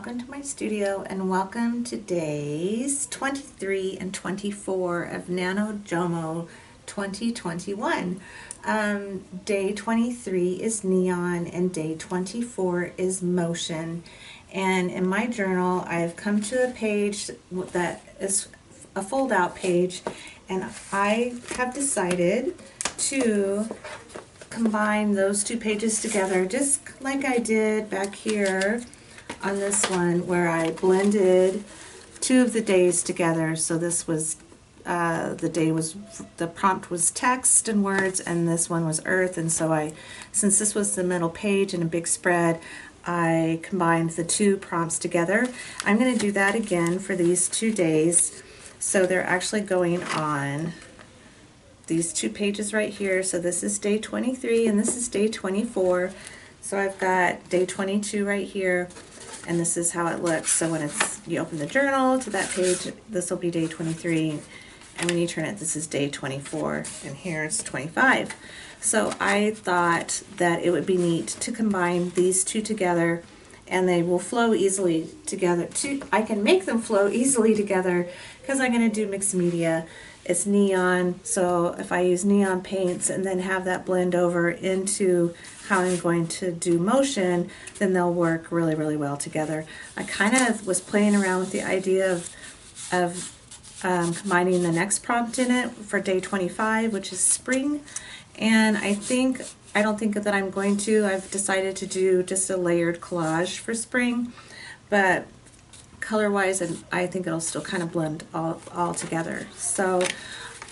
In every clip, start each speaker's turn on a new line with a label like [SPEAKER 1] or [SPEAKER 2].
[SPEAKER 1] welcome to my studio and welcome to days 23 and 24 of NaNoJouMo 2021. Day 23 is neon and day 24 is motion. And in my journal, I've come to a page that is a fold-out page, and I have decided to combine those two pages together, just like I did back here on this one, where I blended two of the days together. So this was the prompt was text and words, and this one was earth. And so since this was the middle page in a big spread, I combined the two prompts together. I'm going to do that again for these 2 days. So they're actually going on these two pages right here. So this is day 23 and this is day 24. So I've got day 22 right here, and this is how it looks. So when you open the journal to that page, this will be day 23, and when you turn it, this is day 24, and here it's 25. So I thought that it would be neat to combine these two together, and they will flow easily together. I can make them flow easily together because I'm going to do mixed media. It's neon, so if I use neon paints and then have that blend over into how I'm going to do motion, then they'll work really, really well together. I kind of was playing around with the idea of combining the next prompt in it for day 25, which is spring, and I don't think that I'm going to. I've decided to do just a layered collage for spring, but color-wise, and I think it'll still kind of blend all together. So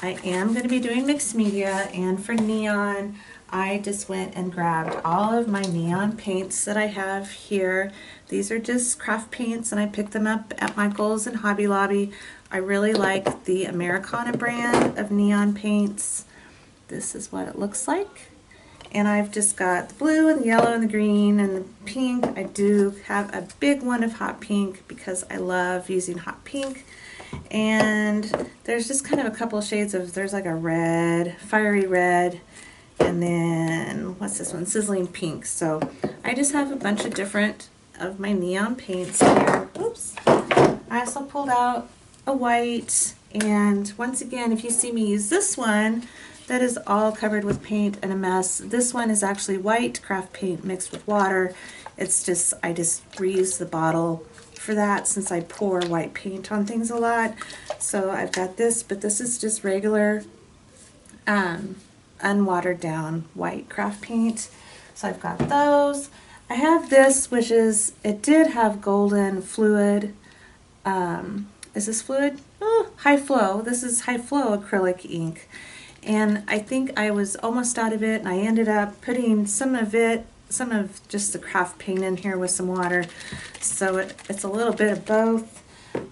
[SPEAKER 1] I am going to be doing mixed media, and for neon, I just went and grabbed all of my neon paints that I have here. These are just craft paints, and I picked them up at Michael's and Hobby Lobby. I really like the Americana brand of neon paints. This is what it looks like. And I've just got the blue and the yellow and the green and the pink. I do have a big one of hot pink because I love using hot pink. And there's just kind of a couple of shades of, there's like a red, fiery red, and then what's this one? Sizzling pink. So I just have a bunch of different of my neon paints here. Oops. I also pulled out a white, and once again, if you see me use this one, that is all covered with paint and a mess. This one is actually white craft paint mixed with water. It's just, I just reuse the bottle for that since I pour white paint on things a lot. So I've got this, but this is just regular unwatered down white craft paint. So I've got those. I have this, which is, it did have golden fluid. Is this fluid? Oh, high flow. This is high flow acrylic ink. And I think I was almost out of it, and I ended up putting some of just the craft paint in here with some water. So it's a little bit of both.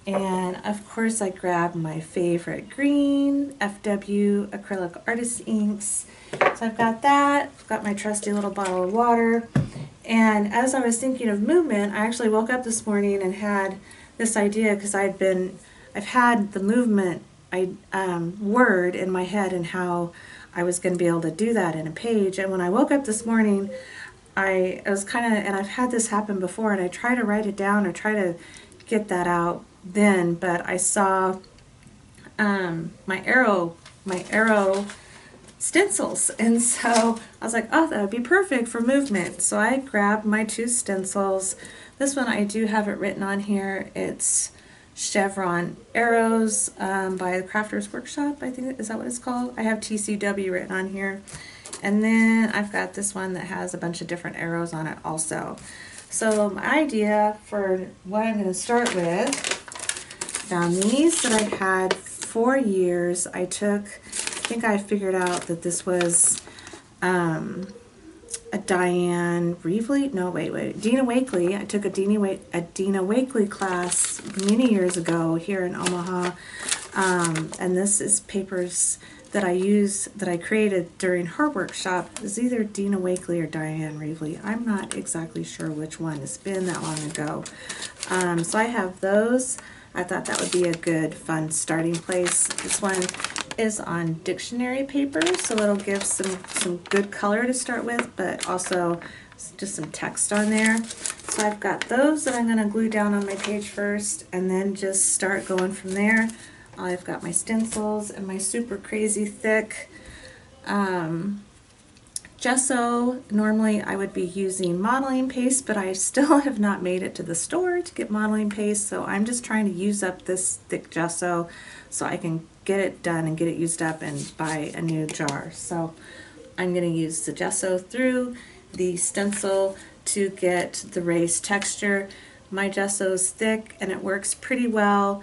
[SPEAKER 1] And of course I grabbed my favorite green FW acrylic artist inks. So I've got that. I've got my trusty little bottle of water. And as I was thinking of movement, I actually woke up this morning and had this idea, because I've had the movement word in my head and how I was going to be able to do that in a page. And when I woke up this morning, I was kind of, and I've had this happen before, and I try to write it down or try to get that out then, but I saw my arrow stencils, and so I was like, oh, that would be perfect for movement. So I grabbed my two stencils. This one, I do have it written on here. It's Chevron Arrows by the Crafters Workshop, I think, is that what it's called? I have TCW written on here. And then I've got this one that has a bunch of different arrows on it also. So my idea for what I'm going to start with, found these that I had for years. I think I figured out that this was a Dianne Reevely, no wait, Dina Wakley. I took a Dina Wakley class many years ago here in Omaha, and this is papers that I created during her workshop. It was either Dina Wakley or Dianne Reevely. I'm not exactly sure which one. It's been that long ago. So I have those. I thought that would be a good, fun starting place. This one is on dictionary paper, so it'll give some good color to start with, but also just some text on there. So I've got those that I'm going to glue down on my page first and then just start going from there. I've got my stencils and my super crazy thick gesso. Normally I would be using modeling paste, but I still have not made it to the store to get modeling paste, so I'm just trying to use up this thick gesso so I can get it done and get it used up and buy a new jar. So I'm going to use the gesso through the stencil to get the raised texture. My gesso is thick and it works pretty well.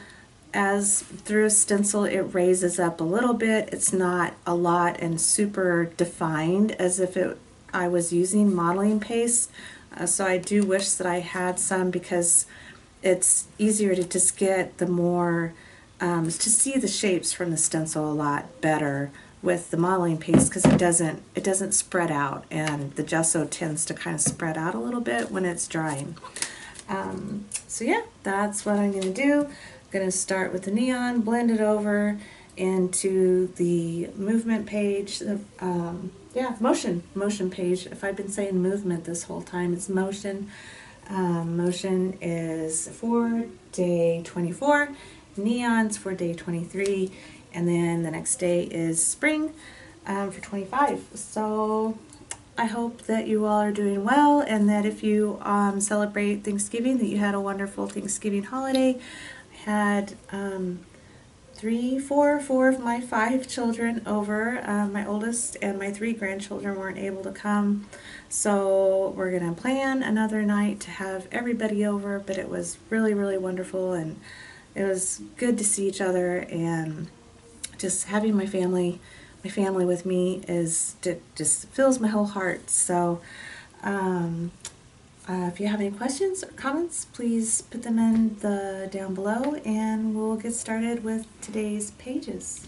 [SPEAKER 1] As through a stencil it raises up a little bit. It's not a lot and super defined as if I was using modeling paste. So I do wish that I had some, because it's easier to just get the more, to see the shapes from the stencil a lot better with the modeling paste, because it doesn't spread out, and the gesso tends to kind of spread out a little bit when it's drying. So yeah, that's what I'm going to do. I'm going to start with the neon, blend it over into the movement page. Motion page. If I've been saying movement this whole time, it's motion. Motion is for day 24, neon's for day 23, and then the next day is spring for 25. So I hope that you all are doing well, and that if you celebrate Thanksgiving, that you had a wonderful Thanksgiving holiday. I had four of my 5 children over. My oldest and my 3 grandchildren weren't able to come, so we're gonna plan another night to have everybody over. But it was really, really wonderful, and it was good to see each other, and just having my family with me just fills my whole heart. So if you have any questions or comments, please put them in down below, and we'll get started with today's pages.